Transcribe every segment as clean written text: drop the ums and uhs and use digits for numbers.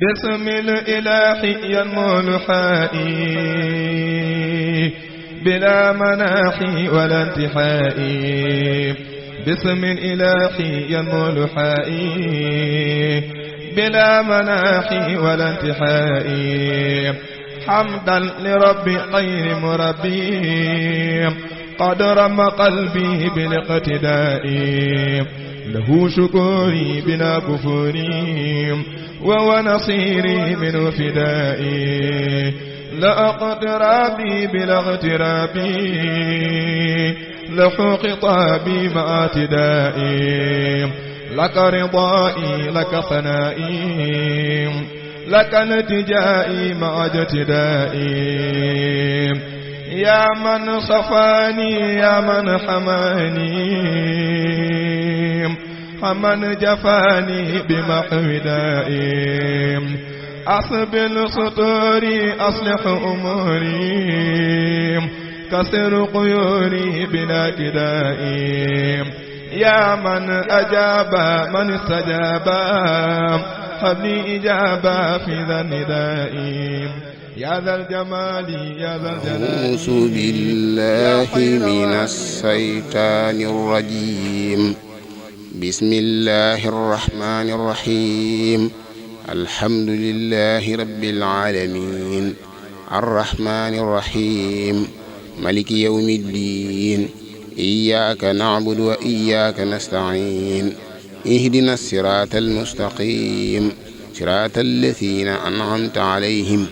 باسم الإله ينمو لحائي بلا مناحي ولا انتحائي باسم الإله ينمو لحائي بلا مناحي ولا انتحائي حمدا لربي خير مربي قد رم قلبي بالاقتداء له شكوري بلا كفوري وهو نصيري من فدائي لا اقترابي بلا اغترابي له خطابي مع اعتدائي لك رضائي لك ثنائي لك التجائي مع اجتدائي يا من صفاني يا من حماني من جفاني بمحو دائي أصبل سطوري أصلح أموري كسر قيوري بلا كدائي يا من أجاب من استجاب هب لي إجابة في ذا النداء يا ذا الجمال يا ذا الجلال أعوذ بالله من الشيطان الرجيم بسم الله الرحمن الرحيم الحمد لله رب العالمين الرحمن الرحيم مالك يوم الدين إياك نعبد وإياك نستعين اهدنا الصراط المستقيم صراط الذين أنعمت عليهم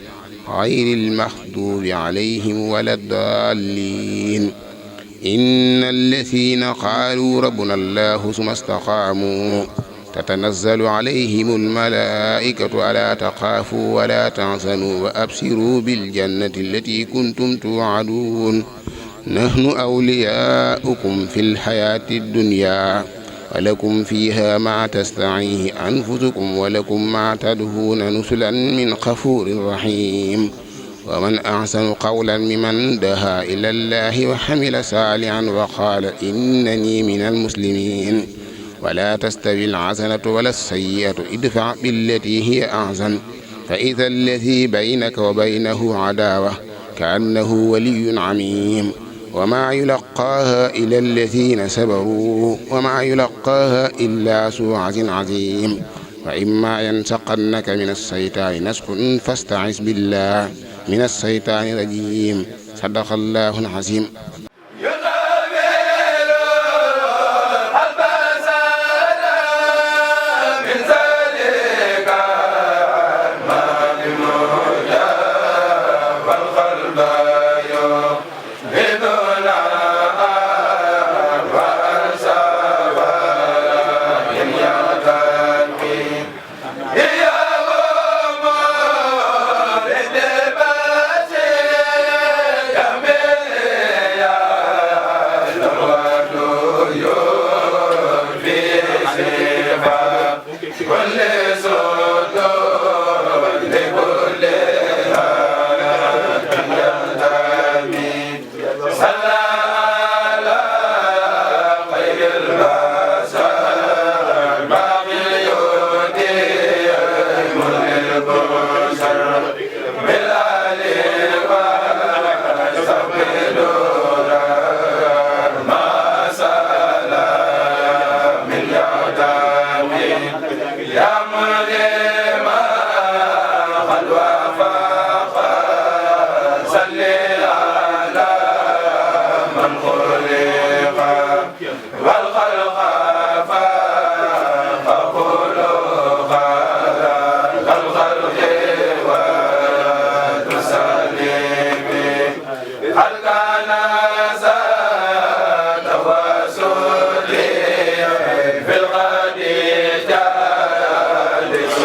غير المغضوب عليهم ولا الضالين إن الذين قالوا ربنا الله ثم استقاموا تتنزل عليهم الملائكة ألا تخافوا ولا تحزنوا وأبشروا بالجنة التي كنتم توعدون نحن أولياؤكم في الحياة الدنيا ولكم فيها ما تستعيه أنفسكم ولكم ما تدعون نزلا من غفور رحيم ومن أحسن قولا ممن دعا إلى الله وحمل صالحا وقال إنني من المسلمين ولا تستوي الحسنة ولا السيئة ادفع بالتي هي أحسن فإذا الذي بينك وبينه عداوة كأنه ولي عميم وما يلقاها إلا الذين صبروا وما يلقاها إلا ذو حظ عظيم وإما ينزغنك من الشيطان نزغ فاستعذ بالله من الشيطان الرجيم صدق الله العظيم في الغد جالس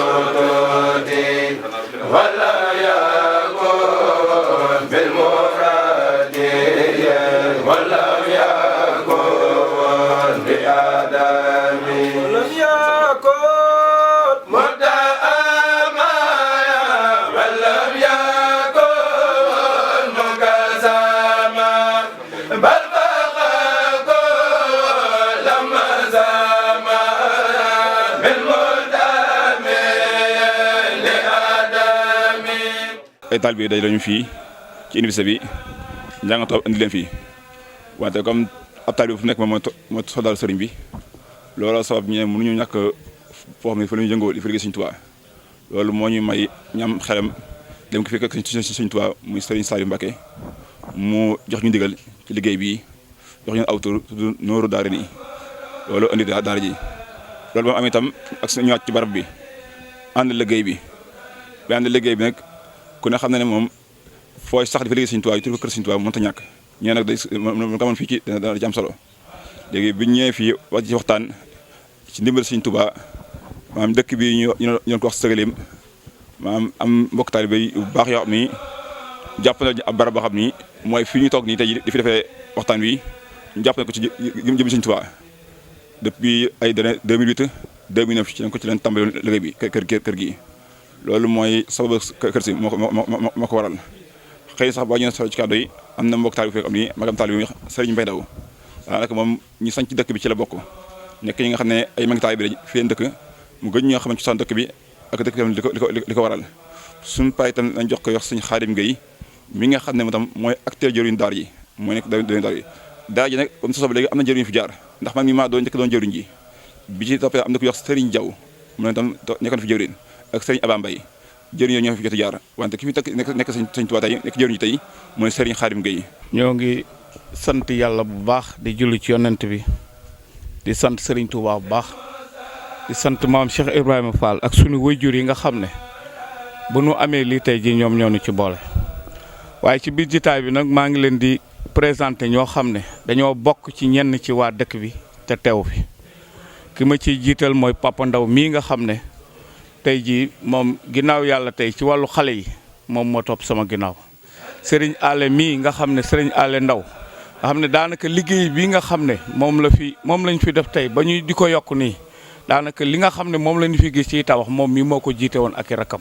ay taalibe day lañu fii ci université bi njàngatoo indi leen fii wante comme ab taalibe fu nekk moom mooy soldaal sëriñ bi loolu sabab ñu ne mënuñu ñàkk foo xam ne fa la ñu yëngoo di fa liggéey Sëriñ Tuubaa loolu moo ñu may ñam xelam dem ko fekk ak Sëriñ Tuubaa muy Sëriñ Saliou Mbacké mu jox ñu ndigal ci liggéey bi jox ñu aw tur tudd Nooru Daarayni loolu indi daara ji loolu moom am itam ak suñu ñëwaat ci barab bi ànd liggéey bi nag ku ne xam na ne moom fooy sax di fa liggéey Sëriñ Tuubaa yi tur ko kër Sëriñ Tuubaa mënta ñàkk ñee nag day mu ko amoon fii ci dana ci am solo léegi bi ñu ñëwee fii wax ci waxtaan ci ndimbal Sëriñ Tuubaa maanaam dëkk bi ñu doon ko wax Sëgaleem maanaam am mbokk taalibe yu baax yoo xam ni jàpp na ab barab boo xam ni mooy fii ñu toog nii tey di fi defee waxtaan wi ñu jàpp na ko ci jëm Sëriñ Tuubaa depuis ay données 2008 2009 ci lañ ko tàmbali liggéey bi kër gi loolu mooy sababu kër si moo ko waral xëy sax boo ñëwee solo ci kàddu yi am na mbokk taalibe fekk am ni magam taalibe bi Sëriñ Mbay Ndaw daanaka moom ñu sañ ci dëkk bi ci la bokk nekk ñi nga xam ne ay mag taalibe bi fi leen dëkk mu gën ñoo xamante ci dëkk bi ak dëkk bi li ko waral suñu pare itam lañ jox ko wax Sëriñ Xaadim Gay mi nga xam ne moom tam mooy acteur jëriñ daar yi mooy nekk jëriñ daar yi daara ji nag comme soso ba léegi am na jëriñ fi jaar ndax man mi maa doon njëkk doon jëriñ ji bi ci toppee am na ku wax Sëriñ Jaw mu ne tam nekkoon fi jëriñ ak Sëriñ Aba Mbay jëriñ yooyu ñoo fi jot a jaar wante ki fi nekk Sëriñ Tuubaa tey nekk jëriñ ji tey mooy Sëriñ Xaadim Gay ñoo ngi sant yàlla bu baax di julli ci yonent bi di sant Sëriñ Tuubaa bu baax di sant maam Cheikh Ibrahima Fall ak sunu waajur yi nga xam ne bu nu amee lii tey ji ñoom ñoo nu ci boole waaye ci biir jitaay bi nag maa ngi leen di présenté ñoo xam ne dañoo bokk ci ñenn ci waa dëkk bi te teew fi ki ma ciy jiital mooy Papa Ndaw mii nga xam ne tey jii moom ginnaaw yàlla tey ci wàllu xale yi moom moo topp sama ginnaaw Serigne Ale mii nga xam ne Serigne Ale Ndaw nga xam ne daanaka liggéey bi nga xam ne moom lañ fi def tey ba ñuy di ko yokk nii daanaka li nga xam ne moom lañu fi gis ci tabax moom mii moo ko jiite woon ak i rakam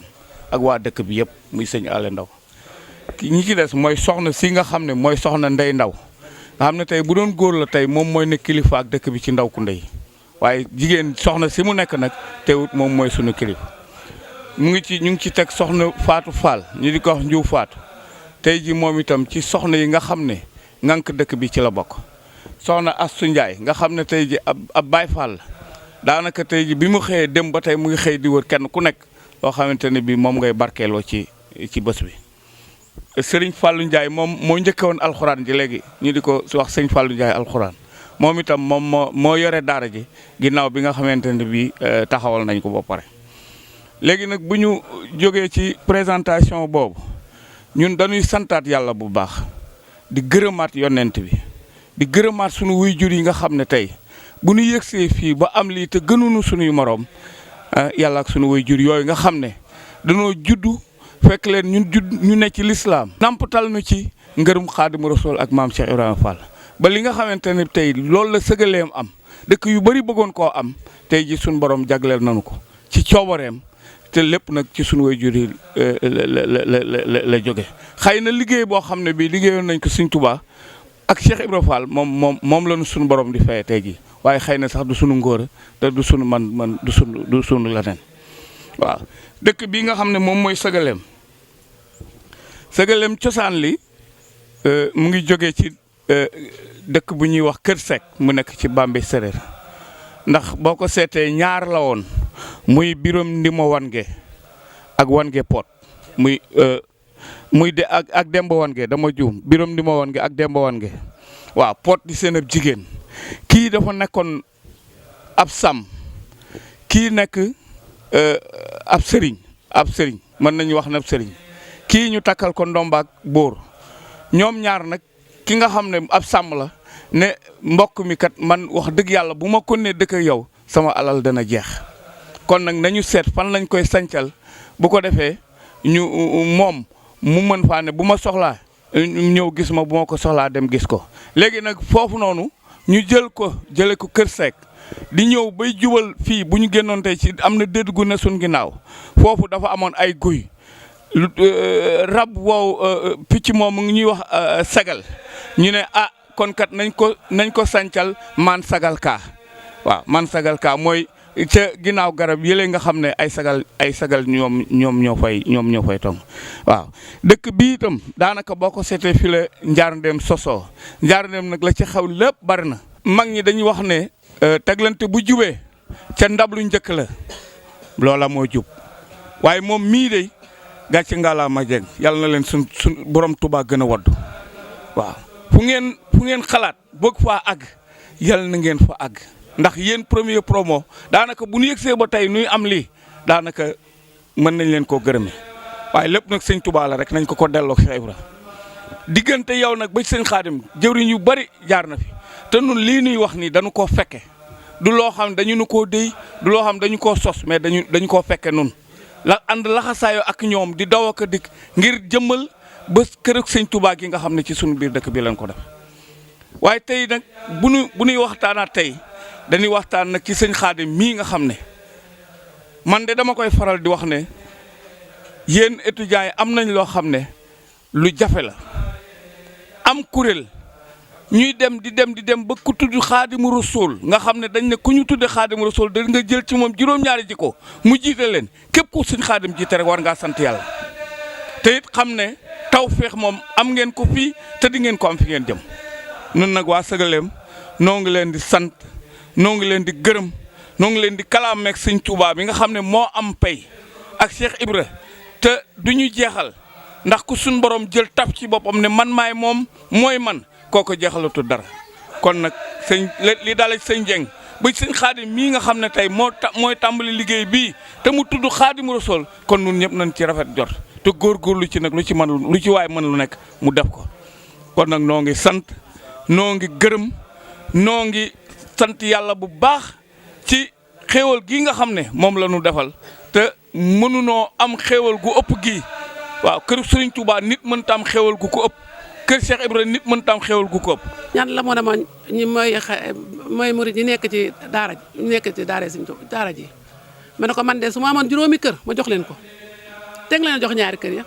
ak waa dëkk bi yëpp muy sëñ Ale Ndaw ñi ci des mooy soxna si nga xam ne mooy soxna Ndey Ndaw nga xam ne tey bu doon góor la tey moom mooy nekk kilifa ak dëkk bi ci ndaw ku ndey waaye jigéen soxna si mu nekk nag teewut moom mooy sunu kilifa ñu ngi ci teg soxna Faatu Fall ñu di ko wax Njuw Faatu tey ji moom itam ci soxna yi nga xam ne ngànk dëkk bi ci la bokk soxna Astu Njaay nga xam ne tey ji ab Baay Fall la daanaka tey ji bi mu xëyee dem ba tey mu ngi xëy di wër kenn ku nekk loo xamante ne bi moom ngay barkeeloo ci bés bi Sëriñ Fallou Ndiaye moom moo njëkke woon alxuraan ji léegi ñu di ko wax sëñ Fallou Ndiaye alxuraan moom itam moom moo yore daara ji ginnaaw bi nga xamante ne bi taxawal nañ ko ba pare léegi nag bu ñu jógee ci présentation boobu ñun dañuy santaat yàlla bu baax di gërëmaat yonent bi di gërëmaat sunu waajur yi nga xam ne tey bu ñu yëgsee fii ba am lii te gënuñu sunuy moroom yàlla ak sunu waajur yooyu nga xam ne dañoo juddu fekk leen ñu ne ci lislaam nampatal nu ci ngërëm Xaadimu Rasuul ak maam Cheikh Ibrahima Fall ba li nga xamante ne tey loolu la Sëgaleem am dëkk yu bari bëggoon koo am tey ji suñu borom jagleel nañu ko ci coobareem te lépp nag ci suñu waajur yi la jóge xëy na liggéey boo xam ne bii liggéeyoon nañ ko Sëriñ Tuubaa ak Cheikh Ibrahima Fall moom lañu suñu borom di fayee tey ji waaye xëy na sax du sunu ngóora te du sunu man du sunu leneen waaw dëkk bii nga xam ne moom mooy Sëgaleem cosaan li mu ngi jógee ci dëkk bu ñuy wax Kër Seck mu nekk ci Bambey Séréer ndax boo ko seetee ñaar la woon muy Biram Ndima Wange ak Wange Pot muy de ak Demba Wange dama juum Biram Ndima Wange ak Demba Wange waaw Pot di seen ab jigéen kii dafa nekkoon ab sàmm kii nekk ab sëriñ mën nañu wax ne ab sëriñ kii ñu takkal ko ndombaak bóor ñoom ñaar nag ki nga xam ne ab sàmm la ne mbokk mi kat man wax dëgg yàlla bu ma ko ne dëkk ak yow sama alal dana jeex kon nag nañu seet fan lañ koy sancal bu ko defee ñu moom mu mën faa ne bu ma soxlaa ñëw gis ma bu ma ko soxlaa dem gis ko léegi nag foofu noonu ñu jële ko Kër Seck di ñëw bay jubal fii bu ñu génnoon tey ci am na dédd gu ne suñ ginnaaw foofu dafa amoon ay guy rab wow picc moom mu ngi ñuy wax sagal ñu ne kon kat nañ ko sancal man sagal kaa waaw man sagal kaa mooy ca ginnaaw garab yële nga xam ne ay sagal ñoom ñoo fay tong waaw dëkk bi itam daanaka boo ko seetee fi la Njaarndeem sosoo Njaarndeem nag la ci xaw lépp bari na mag ñi dañuy wax ne teglante bu jubee ca ndab lu njëkk la loola moo jub waaye moom mii de gàcce ngalaama jeg yàlla na leen sun borom Tuubaa gën a waddu waaw fu ngeen xalaat bëgg faa àgg yàlla na ngeen fa àgg ndax yéen premier promo daanaka bu ñu yëgsee ba tey nuy am lii daanaka mën nañ leen koo gërëme waaye lépp nag sëñ Tuubaa la rek nañ ko delloo Cheikh Ibra diggante yow nag ba sëñ Xaadim jëwriñ yu bari jaar na fi te nun lii nuy wax nii dañu koo fekke du loo xam dañu nu koo déy du loo xam dañu koo sos mais dañu koo fekke nun la ànd laxasaayoo ak ñoom di daw ak dikk ngir jëmmal ba kër sëñ Tuubaa gi nga xam ne ci sunu biir dëkk bi lañ ko def waaye tey nag bu nuy waxtaanaat tey dañuy waxtaan nag ci sëñ Xaadim mii nga xam ne man de dama koy faral di wax ne yéen étudiants yi am nañ loo xam ne lu jafe la am kuréel ñuy dem di dem ba ku tudd Xaadimu Rasuul nga xam ne dañ ne ku ñu tudde Xaadimu Rasuul da nga jël ci moom juróom-ñaari jikko mu jiite leen képp ku sëñ Xaadim jiite rek war ngaa sant yàlla te it xam ne tawféex moom am ngeen ko fii te di ngeen ko am fi ngeen jëm nun nag waa Sëgaleem noo ngi leen di sant noo ngi leen di gërëm noo ngi leen di kalaameeg sëñ Tuubaa bi nga xam ne moo am pay ak Cheikh Ibra te du ñu jeexal ndax ku suñ borom jël taf ci boppam ne man maay moom mooy man kooko jeexalatu dara kon nag sëñ li daal sëñ Jeng ba sëñ Xaadim mii nga xam ne tey mooy tàmbali liggéey bii te mu tudd Xaadimu Rasuul kon nun ñëpp nañ ci rafet jot te góorgóorlu ci nag lu ci waay mën lu nekk mu def ko kon nag noo ngi sant noo ngi gërëm noo ngi sant yàlla bu baax ci xéewal gi nga xam ne moom la ñu defal te mënunoo am xéewal gu ëpp gii waaw kër Sëriñ Tuubaa nit mënta am xéewal gu ko ëpp kër Cheikh Ibrahima nit mënta am xéewal gu ko ëpp. ñan la moo ne ma ñi mooy murid yi nekk ci daara ji nekk ci daara ji ma ne ko man de su ma amoon juróomi kër ma jox leen ko teg leen jox ñaari kër ya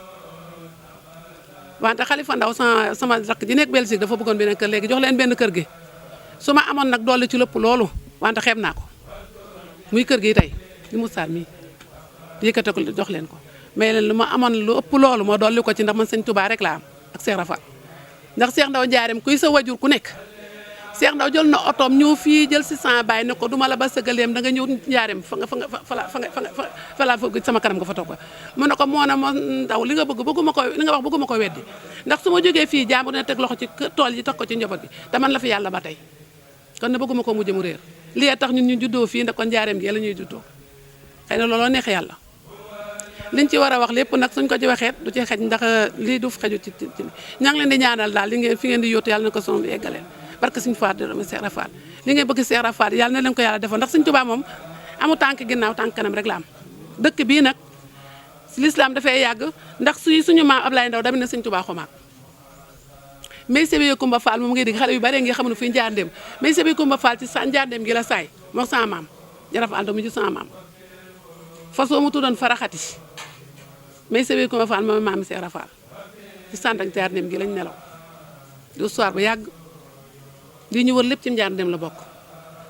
wante Xalifa Ndaw sama rakk ji nekk Belgique dafa bëggoon benn kër léegi jox leen benn kër gi su ma amoon nag dolli ci lépp loolu wante xeeb naa ko muy kër gi tey li mu saar mii yëkkate ko jox leen ko mais leen lu ma amoon lu ëpp loolu moo dolli ko ci ndax man sëñ Touba rek laa am ak Cheikh Rafa ndax Cheikh Ndaw Njaareem kuy sa wajur ku nekk Cheikh Ndaw jël na otoom ñëw fii jël si sama baay ne ko duma la ba Sëgaleem da nga ñëw Njaareem fa la sama kanam nga fa toog ko mu ne ko moo na moo Ndaw li nga wax bëgguma ko weddi ndax su ma jógee fii jàmbur ne teg loxo ci tool yi teg ko ci njaboot bi te man la fi yàlla ba tey kon ne bëgguma ko mujj mu réer lii tax ñun ñu juddoo fii ndax kon Njaareem gi la ñuy juddoo xëy na looloo neex yàlla liñ ci war a wax lépp nag suñ ko ci waxeet du ci xej ndax lii du xeju ci ña ngi leen di ñaanal daal li ngeen fi ngeen di yóotu yàlla na ko son bi eggaleen parce que suñu faat di Cheikh Rafal li ngeen bëgg Cheikh Rafal yàlla na leen ko yàlla defoon ndax Sëñ Tuubaa moom amu tànk ginnaaw tànk kanam rek la am dëkk bii nag l'islam dafay yàgg ndax suñu maam Ablaye Ndaw damit na Sëñ Tuubaa xomaak mais sebe Kumba Fall moom ngay dégg xale yu bare ngi xamul fi Njaarndeem mais sebe Kumba Fall ci sa Njaarndeem gi la saay moo sama maam Jarafa Anta mu ji sama maam fasoo mu tuddoon faraxati mais sebe Kumba Fall moom maam Cheikh Rafal ci sant ak Njaarndeem gi lañ nelaw du soir bu yàgg lii ñu wër lépp ci Njaarndeem la bokk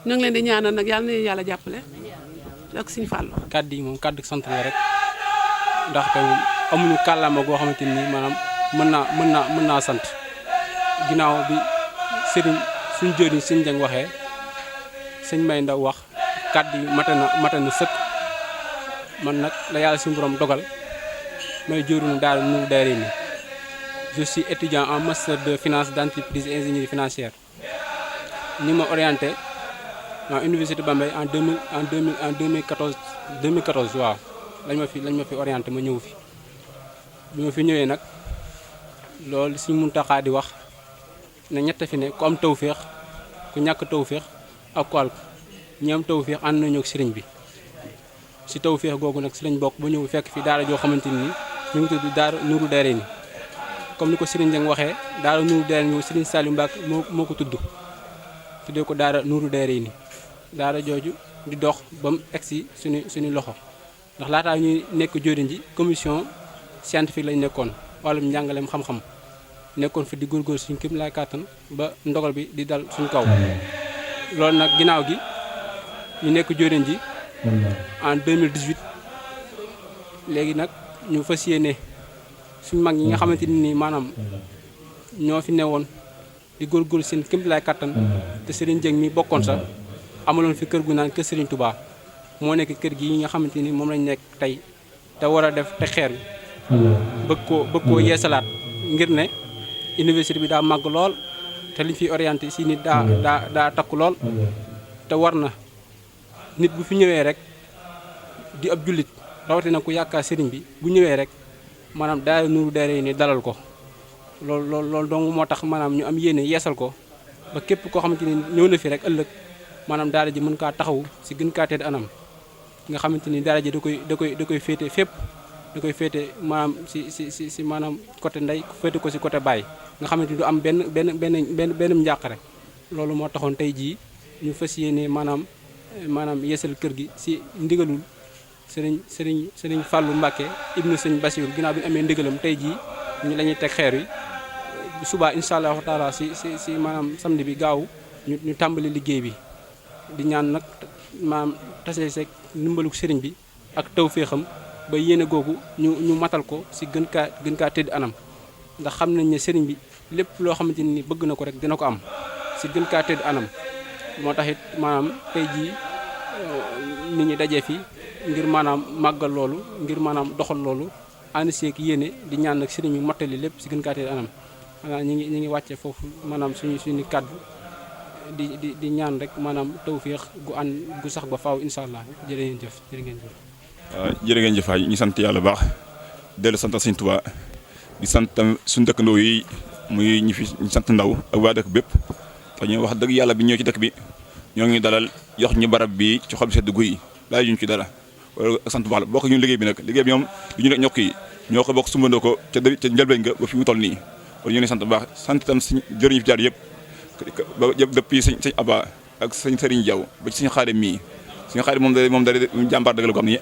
ñu ngi leen di ñaanal nag yàlla na yàlla jàppale ak Sëñ Fallu kàddu yi moom kàddu sant la rek ndaxte moom amuñu kàllaama goo xamante ni maanaam mën naa sant ginnaaw bi sëriñ suñ jëriñ sëñ Jeng waxee sëñ May Ndaw wax kàddu yi mate na sëkk man nag la yàlla suñu borom dogal may jëriñu daal Nourou Darayni je suis étudiant en master de finance d'entreprise et ingénierie financière ñu ma orienté en université Bambey en 2014 waaw lañ ma fi orienté ma ñëw fi bi ma fi ñëwee nag loolu Sëñ Muntaxa di wax ne ñett fi ne ku am tawféex ku ñàkk tawféex ak ku alku ñi am tawféex ànd nañu ak sëriñ bi si tawféex googu nag si lañ bokk ba ñëw fekk fi daara joo xamante ni ñu ngi tudd daara Nourou Darayni comme ni ko sëriñ Jeng waxee daara Nourou Darayni sëriñ Saliou Mbacke moo ko tuddee ko daara Nourou Darayni daara jooju di dox ba mu egsi suñu loxo ndax laataa ñuy nekk joriñ ji commission scientifique lañ nekkoon wàllum njàngaleem xam-xam nekkoon fi di góorgóor suñu kéem laay kàttan ba ndogal bi di dal suñu kaw loolu nag ginnaaw gi ñu nekk joriñ ji en 2018 léegi nag ñu fas yéene suñu mag ñi nga xamante ni maanaam ñoo fi newoon di góorgóorlu seen kéemtalaay kattan te Serigne Dieng mi bokkoon sax amaloon fi kër gu naan kër Serigne Touba moo nekk kër gi nga xamante ni moom lañ nekk tey te war a def te xeer bi bëgg koo yeesalaat ngir ne université bi daa màgg lool te liñ fi orienté si nit daa takku lool te war na nit bu fi ñëwee rek di ab jullit rawatina ku yaakaar sëriñ bi bu ñëwee rek maanaam daal nuuru daare ni dalal ko loolu donc moo tax maanaam ñu am yéene yeesal ko ba képp koo xamante ni ñëw na fi rek ëllëg maanaam daara ji mën kaa taxaw si gën kaa tedd anam nga xamante ni daara ji da koy féete fépp da koy féete maanaam si maanaam côté ndey féete ko si côté baay nga xamante ni du am benn njàqare loolu moo taxoon tey jii ñu fas yéene maanaam yeesal kër gi si ndigalul sëriñ Fallou Mbacke ibnu sëñ Bassirou ginnaaw bi ñu amee ndigalam tey jii ñu la ñuy teg xeer yi subaa incha allahu taala si maanaam samedi bi gaaw ñu tàmbali liggéey bi di ñaan nag maanaam tase seeg ndimbaluk sëriñ bi ak tawféexam ba yéene googu ñu matal ko si gën kaa tëdd anam ndax xam nañ ne sëriñ bi lépp loo xamante ni bëgg na ko rek dina ko am si gën kaa tëdd anam moo tax it maanaam tey jii nit ñi dajee fi ngir maanaam màggal loolu ngir maanaam doxal loolu ànd seeg yéene di ñaan nag sëriñ bi mottali lépp si gën kaa tëdd anam xanaa ñi ngi wàcce foofu maanaam suñu kàddu di ñaan rek maanaam tawféex gu sax ba faaw incha allah jërë ngeen jëf. waaw jërë ngeen jëf ñu sant yàlla baax dellu sant Sëñ Tuubaa di sant tam suñu dëkkandoo yi muy ñu sant ndaw ak waa dëkk bépp te ñu wax dëgg yàlla bi ñëw ci dëkk bi ñoo ngi dalal jox ñu barab bi ci xol bi sedd guy laaj ñu ci dara wala sant baax la bokk ñu liggéey bi nag liggéey bi ñoom du ñu rek ñokk yi ñoo ko bokk sumbandoo ko ca njëlbeen nga ba fi mu toll nii kon ñu ngi sant bu baax sant itam suñ jëriñu fi jaar yëpp ba depuis sëñ Aba ak sëñ Serigne Diaw ba ci suñu xaadim mii suñu xaadim moom da jàmbaar dëgg la ko xam ne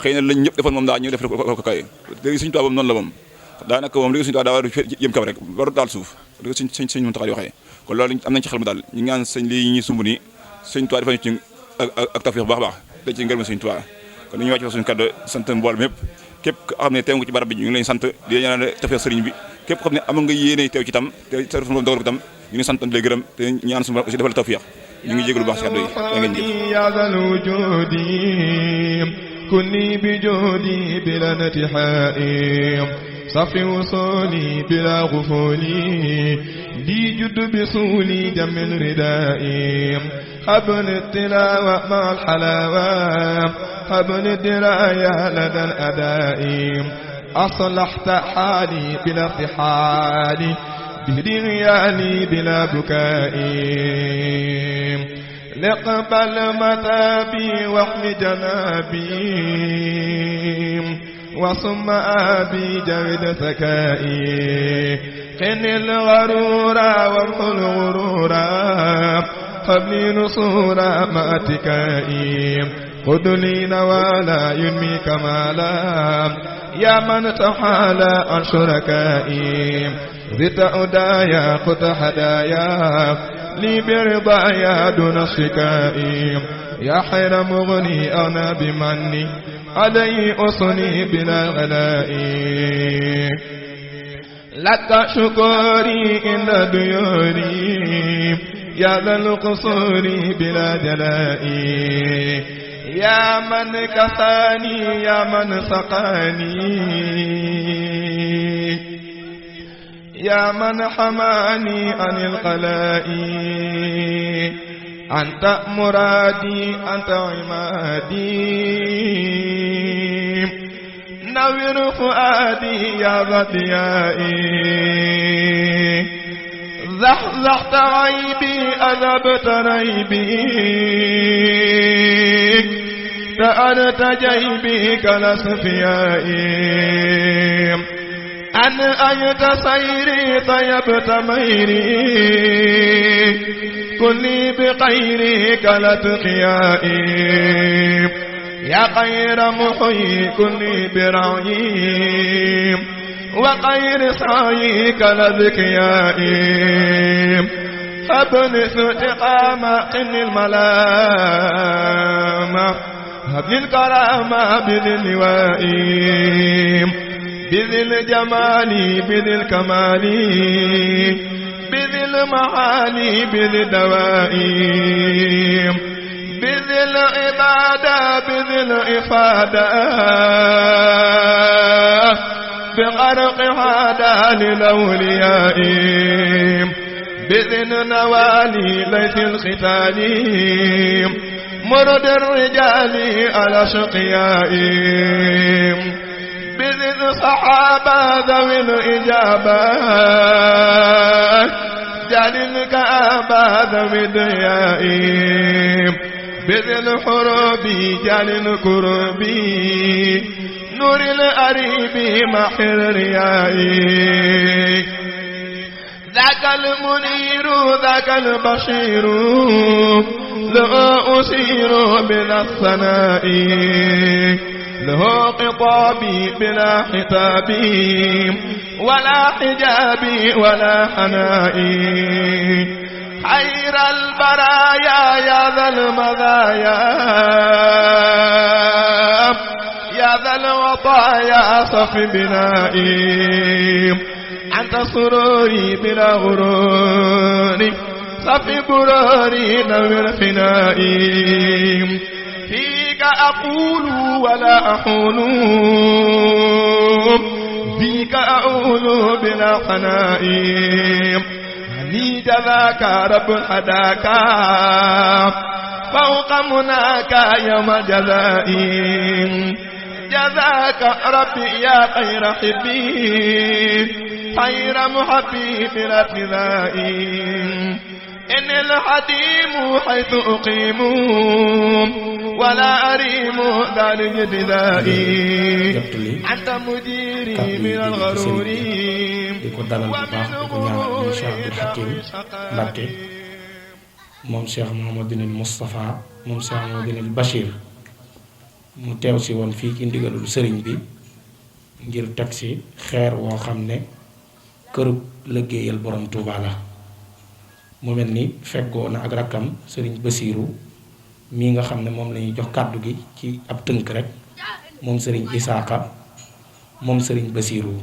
xëy na lañ ñëpp defoon moom daa ñu def ko kay léegi suñu tubaab noonu la moom daanaka moom léegi suñu tubaab daa war a jëm kaw rek waru daal suuf léegi suñ mun taxaa di waxee kon loolu am nañ ci xel mu daal ñu ngi naan sëñ lii ñuy sumb nii suñ tubaab dafa ñu ci ak tawfiix bu baax a baax dañ ci ngërëm suñu tubaab kon ñu wàcc fa suñu kàddu sant mbooloo mépp képp xam ne teew nga ci barab bi ñu ngi leen sant di ñaanal tawfiix sëriñ bi képp xam ne am nga yéene teew ci tam te sa moom dogal ko tam ñu ngi sant di gërëm te ñaan suñu aussi defal tawfiix ñu ngi jégalu baax ci kàddu yi da ngeen jëf كني بجودي بلا انتحاء صفي وصولي بلا غفولي لي جد بصولي جم الرداء حبل التلاوة مع الحلاوة حبل الدراية لدى الأداء أصلحت حالي بلا ارتحال بهدي غيالي بلا بكاء لقبل متابي واحم جنابي وصم أبي جود سكائي قن الغرورا وامحو الغرورا قبلي نصورا ما اتكائي خذ لي نوالا ينمي كمالا يا من تحالى عن شركائي ذت أدايا قط هدايا لي برضايا دون الشكائي يا خير مغني أنا بمني علي أصني بلا غلاء لك شكري إن ديوري يا ذا القصور بلا جلائي يا من كفاني يا من سقاني يا من حماني عن القلاء أنت مرادي أنت عمادي نور فؤادي يا ضيائي زحزحت عيبي أذبت ريبي سألت جيبي كالأصفيائي أن أيت سيري طيبت ميري كلي بخيري كالأتقيائي يا خير محيي كلي برعي وخير سعي كالأذكيائي أبنس إقامة إن الملامة هب لي الكرامة بذي اللواء بذي الجمال بذي الكمال بذي المعالي بذي الدواء بذي العبادة بذي الإفادة بغرق هذا للأولياء بذن نوالي ليث الختان مرد الرجال على شقياء بذن صحابة ذوي الإجابة جعل الكعبة ذوي الضياء بذن الحروب جعل الكروب نور الأريب محر الرياء ذاك المنير ذاك البشير له أسير بلا الثناء له قطابي بلا حساب ولا حجاب ولا حناء خير البرايا يا ذا المذايا يا ذا الوطايا صف بنائي أنت سروري بلا غرور صف بروري نور فنائي فيك أقول ولا أحول فيك أقول بلا حنائي لي جذاك رب حداك فوق مناك يوم جزائي جزاك ربي يا خير حبي خير محبي بلا ابتدائي إن الحديم حيث أقيم ولا أريم ذلك ابتدائي أنت مديري من الغرور di ko dalal bu baax di ko ñaanal muy Cheikh Abdoul Hakim Mbacké moom Cheikh Mouhamadoul Moustapha moom Cheikh Mouhamadoul Bachir mu teew si woon fii ci ndigalul sëriñ bi ngir teg si xeer woo xam ne kërub liggéeyal borom Touba la mu mel ni feggoo na ak rakkam sëriñ Basiiru mii nga xam ne moom lañuy jox kàddu gi ci ab tënk rek moom sëriñ Isaaka moom sëriñ Basiiru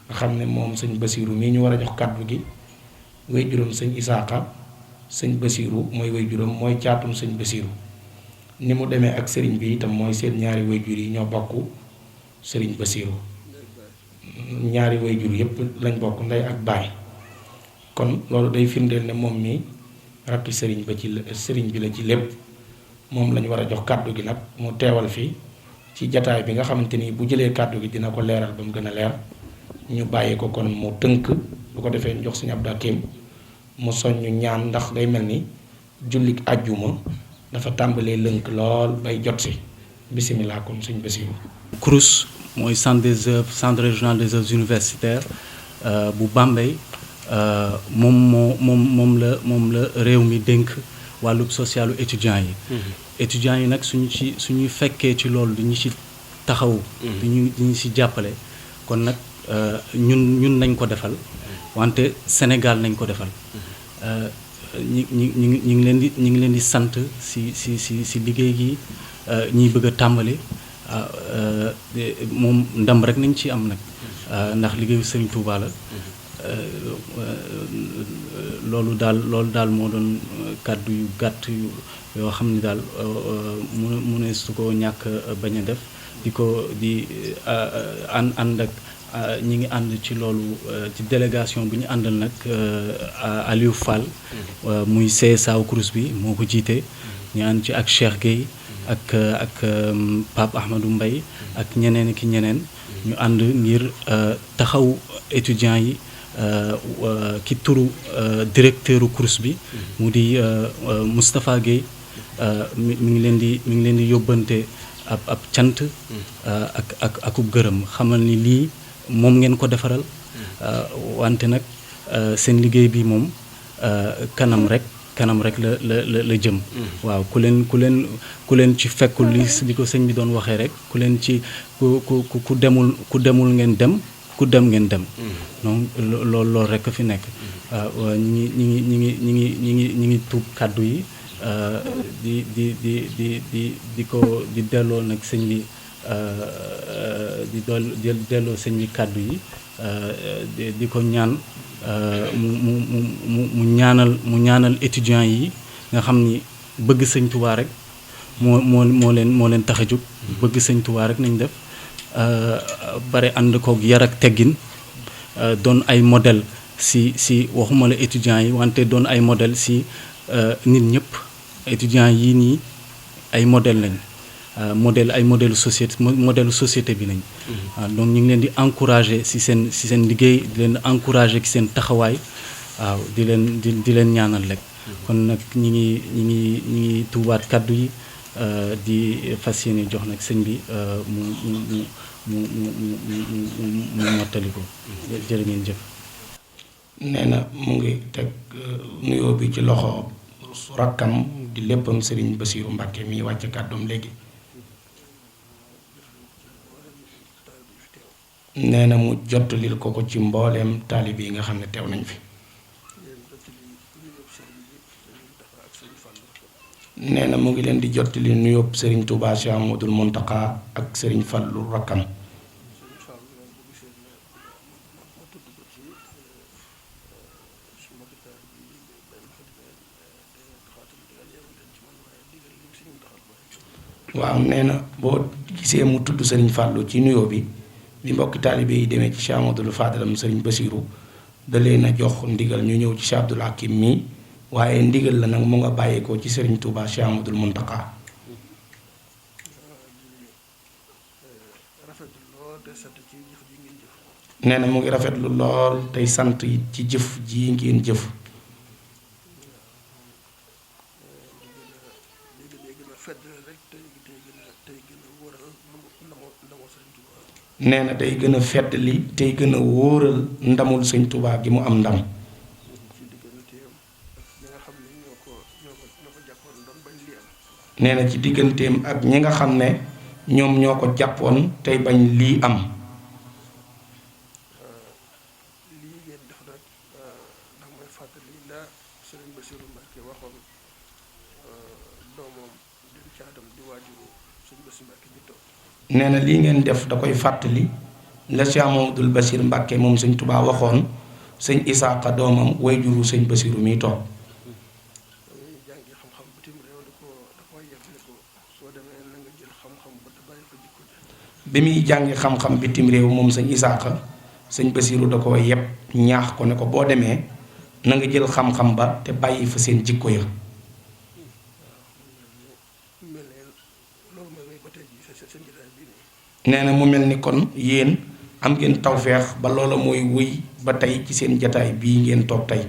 nga xam ne moom sëñ Basiiru mii ñu war a jox kàddu gi way juróom sëñ Isaaka sëñ Basiiru mooy way juróom mooy caatum sëñ Basiiru ni mu demee ak sëriñ bi itam mooy seen ñaari way jur yi ñoo bokk sëriñ Basiiru ñaari way jur yépp lañ bokk ndey ak baay kon loolu day firndeel ne moom mi rakki sëriñ bi la ci lépp moom lañ war a jox kàddu gi nag mu teewal fii ci jataay bi nga xamante ni bu jëlee kàddu gi dina ko leeral ba mu gën a leer ñu bàyyi ko kon mu tënk bu ko defee ñu jox Sëriñ Abdou Hakim mu soññu ñaan ndax day mel ni jullik àjjuma dafa tàmbalee lënk lool bay jot si bisimilah kon Sëriñ Basiiru. CROUS mooy centre régional des œuvres universitaires bu Bambey moom la réew mi dénk wàllub socialu étudiants yi. étudiants yi nag suñu fekkee ci loolu dañu ci taxaw. dañu ci jàppale kon nag. ñun nañ ko defal wante Sénégal nañ ko defal ñu ngi leen di sant si liggéey gi ñiy bëgg a tàmbali moom ndam rek nañ ci am nag ndax liggéeyu Serigne Touba la loolu daal moo doon kàddu yu gàtt yoo xam ni daal mu ne su ko ñàkk bañ a def di ànd ak ñi ngi ànd ci loolu ci délégation bu ñu àndal nag Aliou Fall muy CSA CROUS bi moo ko jiite ñu ànd ci ak Cheikh Gueye ak Pape Ahmadou Mbaye ak ñeneen ki ñeneen ñu ànd ngir taxaw étudiants yi ki turu directeuru CROUS bi mu di Moustapha Gueye mi ngi leen di yóbbante ab cant akub gërëm xamal ni lii moom ngeen ko defaral wante nag seen liggéey bi moom kanam rek la jëm waaw ku leen ci fekkul li ko sëñ bi doon waxee rek ku leen ci ku demul ngeen dem ku dem ngeen dem donc loolu rek fi nekk waaw ñi ngi tuub kàddu yi di delloo nag sëñ bi di delloo sëñ bi kàddu yi di ko ñaan mu ñaanal étudiants yi nga xam ni bëgg sëñ Touba rek moo leen tax a jóg bëgg sëñ Touba rek nañ def bare ànd koog yar ak teggin doon ay modèle si waxuma la étudiants yi wante doon ay modèle si nit ñëpp étudiants yii nii ay modèle lañ modèle société bi lañ. donc ñu ngi leen di encourager si seen liggéey di leen encourager ci seen taxawaay waaw di leen ñaanal rek. kon nag ñi ngi tuubaat kaddu yi di fas yéene jox nag sëñ bi mu mottali ko jërë ngeen jëf. nee na mu ngi teg nuyoo bi ci loxo rakkam di léppam Serigne Bassirou Mbacké mi wàcc kàddoom léegi. nee na mu jottalil ko ci mbooleem taalib yi nga xam ne teew nañ fi. nee na mu ngi leen di jottali nuyoo Serigne Touba Cheikh Amadou Mountakha ak Serigne Fallou rakkam. waaw nee na boo gisee mu tudd Serigne Fallou ci nuyoo bi mbokki taalibe yi demee ci Cheikh Amadou Fadalam Serigne Bassirou da leen a jox ndigal ñu ñëw ci Cheikh Abdoul Hakim mi waaye ndigal la nag mu nga bàyyeekoo ci Serigne Touba Cheikh Amadou Mountakha. nee na mu ngi rafetlu lool tey sant ci jëf ji ngeen jëf. nee na day gën a feddali tey gën a wóoral ndamul sëñ Touba gi mu am ndam. nee na ci digganteem ak ñi nga xam ne ñoom ñoo ko jàppoon tey bañ lii am. nee na lii ngeen def da koy fàttali la Cheikh Mamadou Bassir Mbacké moom sëñ Touba waxoon sëñ Isaaqa doomam way juru sëñ Bassirou mi toog. bi muy jàngi xam-xam bitim réew moom sëñ Isaaqa sëñ Bassirou da ko yeb ñaax ko ne ko boo demee na nga jël xam-xam ba te bàyyi fa seen jikko ya. nee na mu mel ni kon yéen am ngeen tawfeex ba loola mooy wëy ba tey ci seen jataay bii ngeen toog tey.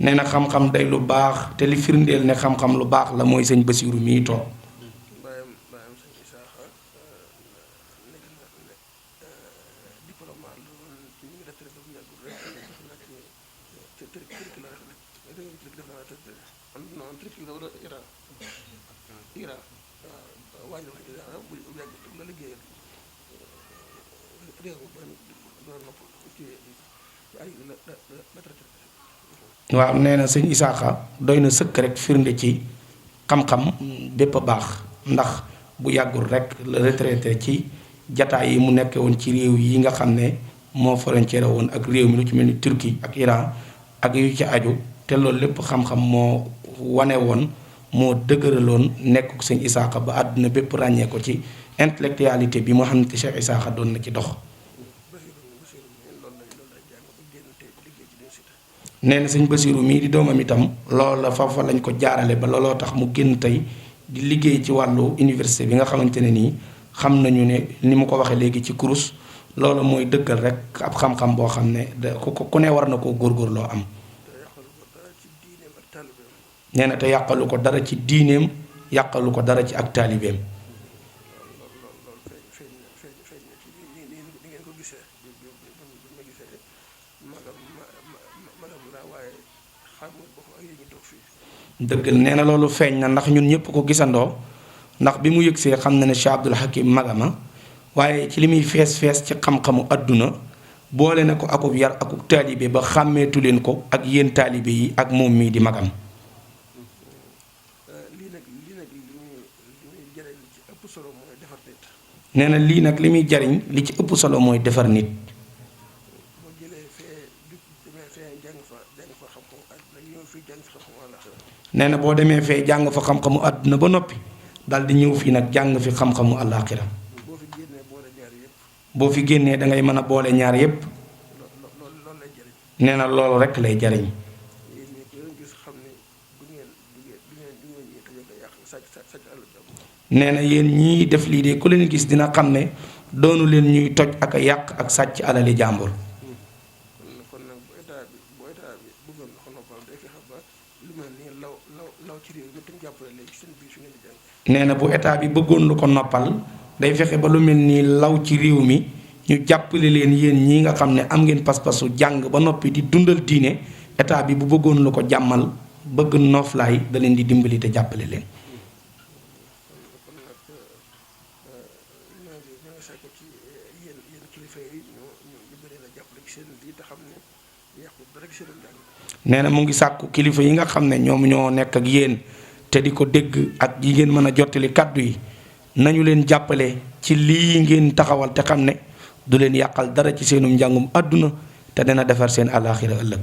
nee na xam-xam day lu baax te li firndeel ne xam-xam lu baax la mooy sëñ Bassirou mii toog. waaw nee na sëñ Isaaxa doy na sëkk rek firnde ci xam-xam bépp a baax ndax bu yàggul rek la retraité ci jataay yi mu nekkee woon ci réew yi nga xam ne moo frontière woon ak réew mi lu ci mel ni Turquie ak Iran ak yu ci aju te loolu lépp xam-xam moo wane woon moo dëgëraloon nekk sëñ Isaaxa ba àdduna bépp ràññee ko ci intellectualité bi moo xam ne Cheikh Isaaxa doon na ci dox. nee na sëñ Bassirou mii di doomam itam loolu la foofa lañ ko jaarale ba looloo tax mu génn tey di liggéey ci wàllu université bi nga xamante ne nii xam nañu ne ni mu ko waxee léegi ci kurus loolu mooy dëggal rek ab xam-xam boo xam ne ku ne war na koo góorgóorloo am. nee na te yàqalu ko dara ci diineem yàqalu ko dara ci ak taalibeem. dëgg nee na loolu feeñ na ndax ñun ñëpp ko gisandoo ndax bi mu yëgsee xam na ne Cheikh Abdoul Hakim magama waaye ci li muy fees ci xam-xamu àdduna boole na ko akub yar akub taalibe ba xàmmeetu leen ko ak yéen taalibe yi ak moom mii di magam. nee na lii nag li muy jariñ li ci ëpp solo mooy defar nit. nee na boo demee fee jàng fa xam-xamu àdduna ba noppi dal di ñëw fii nag jàng fi xam-xamu àllaaxira boo fi génnee da ngay mën a boole ñaar yépp. nee na loolu rekk lay jariñ. nee na yéen ñii def lii de ku leen gis dina xam ne doonu leen ñuy toj ak a yàq ak sàcc alali jàmbur. nee na bu état bi bëggoon lu ko noppal day fexe ba lu mel nii law ci réew mi ñu jàppale leen yéen ñii nga xam ne am ngeen pas-pasu jàng ba noppi di dundal diine état bi bu bëggoon lu ko jàmmal bëgg nooflaay da leen di dimbali te jàppale leen. nee na mu ngi sàkku kilifa yi nga xam ne ñoom ñoo nekk ak yéen te di ko dégg ak yi ngeen mën a jottali kàddu yi nañu leen jàppale ci lii ngeen taxawal te xam ne du leen yàqal dara ci seenum njàngum àdduna te dana defar seen alaaxira ëllëg.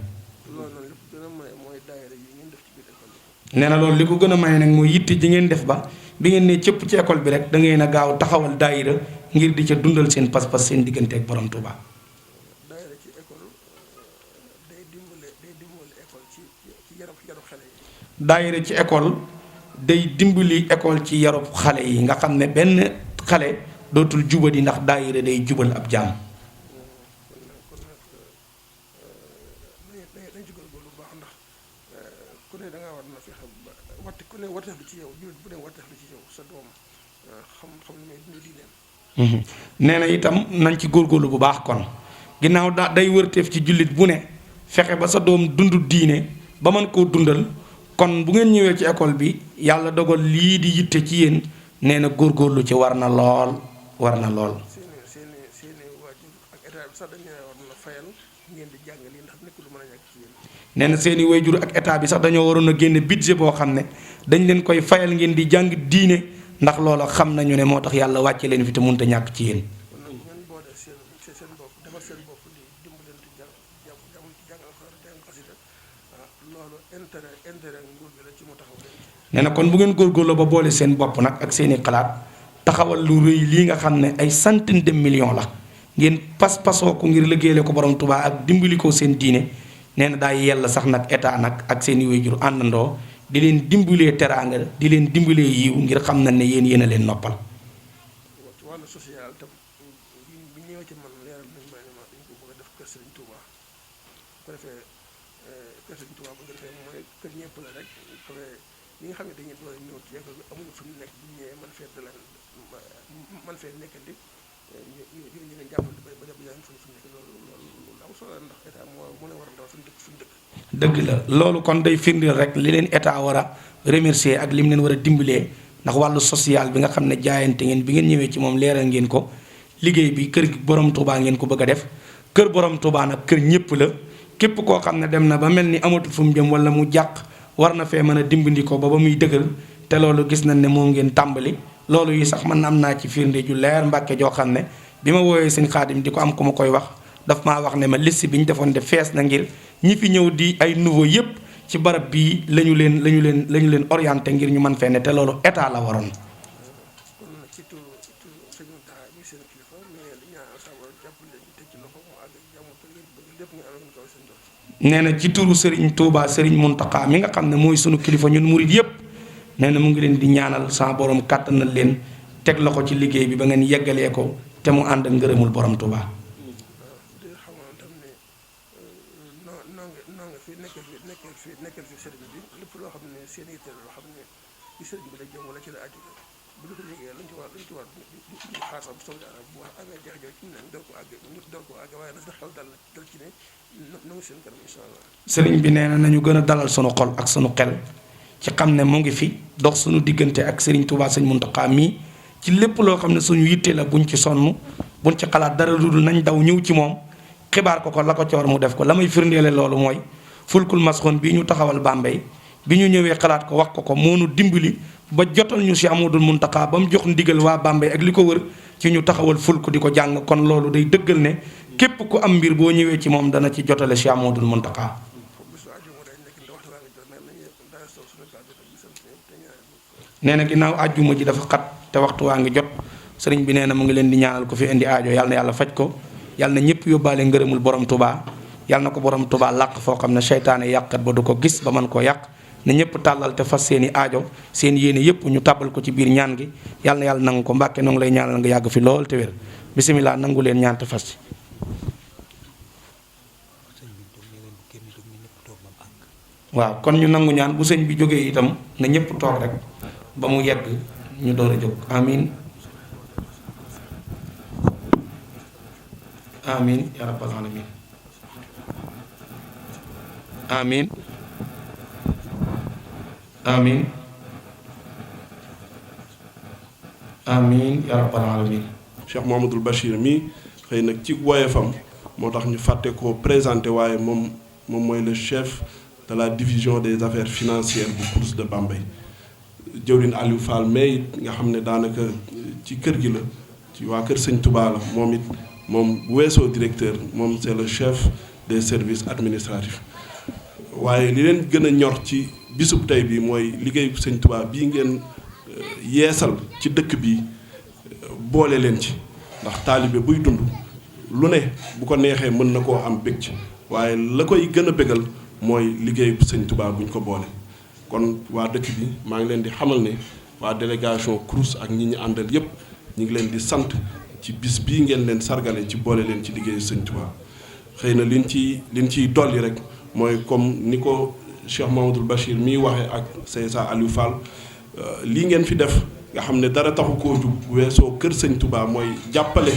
nee na loolu li ko gën a may nag mooy yitte ji ngeen def ba bi ngeen ne cëpp ci école bi rek da ngeen a gaaw taxawal daayira ngir di ca dundal seen pas-pas seen diggante ak borom Touba. daayira ci école day dimbali école ci yarub xale yi nga xam ne benn xale dootul jubadi ndax daayira day jubal ab jaam. nee na itam nañ ci góorgóorlu bu baax kon ginnaaw day wërteef ci jullit bu ne fexe ba sa doom dund diine ba mën koo dundal. kon bu ngeen ñëwee ci école bi yàlla dogal lii di yitte ci yéen nee na góorgóorlu ci war na lool war na lool. nee na seeni waajur ak état bi sax dañoo waroon a génne budget boo xam ne dañ leen koy fayal ngeen di jàng diine ndax loola xam nañu ne moo tax yàlla wàcce leen fi te mënut a ñàkk ci yéen. nee na kon bu ngeen góorgóorloo ba boole seen bopp nag ak seeni xalaat taxawal lu rëy lii nga xam ne ay centaine de millions la ngeen pas-pasoo ko ngir liggéeyale ko borom Touba ak dimbali ko seen diine nee na daa yella sax nag état nag ak seeni waajur àndandoo di leen dimbalee teraanga di leen dimbalee yiw ngir xam na ne yéen a leen noppal. ñi nga xam ne dañuy doon ñëw ci école bi amuñu fu ñu nekk bu ñëwee man fee nekkandi ñu leen jàppale ba ñu fu nekk loolu am solo la ndax état moo leen war a dawal suñu dëkk. dëgg la loolu kon day firndeel rek li leen état war a remercier ak li mu leen war a dimbalee ndax wàllu social bi nga xam ne jaayante ngeen bi ngeen ñëwee ci moom leeral ngeen ko liggéey bi kër gi borom Touba ngeen ko bëgg a def kër borom Touba nag kër ñëpp la képp koo xam ne dem na ba mel ni amatul fu mu jëm wala mu jàq. war na fee mën a dimbali ko ba muy dëgër te loolu gis nañ ne moom ngeen tàmbali loolu yi sax man am naa ci firnde ju leer Mbàkke joo xam ne bi ma wooyee sëñ Xaadim di ko am ku ma koy wax daf maa wax ne ma liste bi ñu defoon de fees na ngir ñi fi ñëw di ay nouveau yépp ci barab bii lañu leen orienté ngir ñu mën fee ne te loolu état la waroon. nee na ci turu Serigne Touba Serigne Mountakha mi nga xam ne mooy sunu kilifa ñun murid yépp nee na mu ngi leen di ñaanal sa borom kàttanal leen teg loxo ci liggéey bi ba ngeen yeggalee ko te mu ànd ak ngërëmul borom Touba. sëriñ bi nee na nañu gën a dalal sunu xol ak sunu xel ci xam ne mu ngi fi dox sunu diggante ak sëriñ Touba sëñ Mountakha mii ci lépp loo xam ne suñu yitte la buñ ci sonn buñ ci xalaat dara lu dul nañ daw ñëw ci moom xibaar ko la ko coor mu def ko la may firndeele loolu mooy fulkul masxoon bii ñu taxawal Bambey bi ñu ñëwee xalaat ko wax ko moo nu dimbali ba jotal ñu Cheikh Amadou Mountakha ba mu jox ndigal waa Bambey ak li ko wër ci ñu taxawal fulku di ko jàng kon loolu day dëggal ne képp ku am mbir boo ñëwee ci moom dana ci jotale Cheikh Amadou Mountakha. nee na ginnaaw àjjuma ji dafa xat te waxtu waa ngi jot sëriñ bi nee na mu ngi leen di ñaanal ko fi indi aajo yàlla na yàlla faj ko yàlla na ñëpp yóbbaale ngërëmul borom Touba yàlla na ko borom Touba làq foo xam ne seytaane yàqkat ba du ko gis ba mën koo yàq na ñëpp tàllal te fas seeni aajo seen yéene yëpp ñu tàbbal ko ci biir ñaan gi yàlla na yàlla nangu ko Mbàkke noo ngi lay ñaanal nga yàgg fi lool te wér bisimilah nangu leen ñaan te fas ci. waaw kon ñu nangu ñaan bu sëñ bi jógee itam na ñëpp toog rek ba mu yegg ñu door a jóg amin amin ya rabbal alamin amin amin amin ya rabbal alamin. Cheikh Mouhamadoul Bachir mi xëy nag ci woyefam moo tax ñu fàtte ko présenté waaye moom mooy le chef de la division des affaires financières bu CROUS de Bambey. jëwriñ Aliou Fall mais nga xam ne daanaka ci kër gi la ci waa kër Sëñ Touba la moom bu weesoo directeur moom c'est le chef des services administratifs waaye li leen gën a ñor ci bisub tey bi mooy liggéeyu Sëñ Touba bii ngeen yeesal ci dëkk bi boole leen ci ndax taalibe buy dund lu ne bu ko neexee mën na koo am bég ci waaye la koy gën a bégal mooy liggéeyu Sëñ Touba buñ ko boole. kon waa dëkk bi maa ngi leen di xamal ne waa délégation CROUS ak ñi ñu àndal yépp ñu ngi leen di sant ci bis bii ngeen leen sargale ci boole leen ci liggéeyu Sëñ Touba xëy na liñ ciy dolli rek mooy comme ni ko Cheikh Mouhamadoul Bachir miy waxee ak Seysa Aliou Fall lii ngeen fi def nga xam ne dara taxu koo jug weesoo kër Sëñ Touba mooy jàppale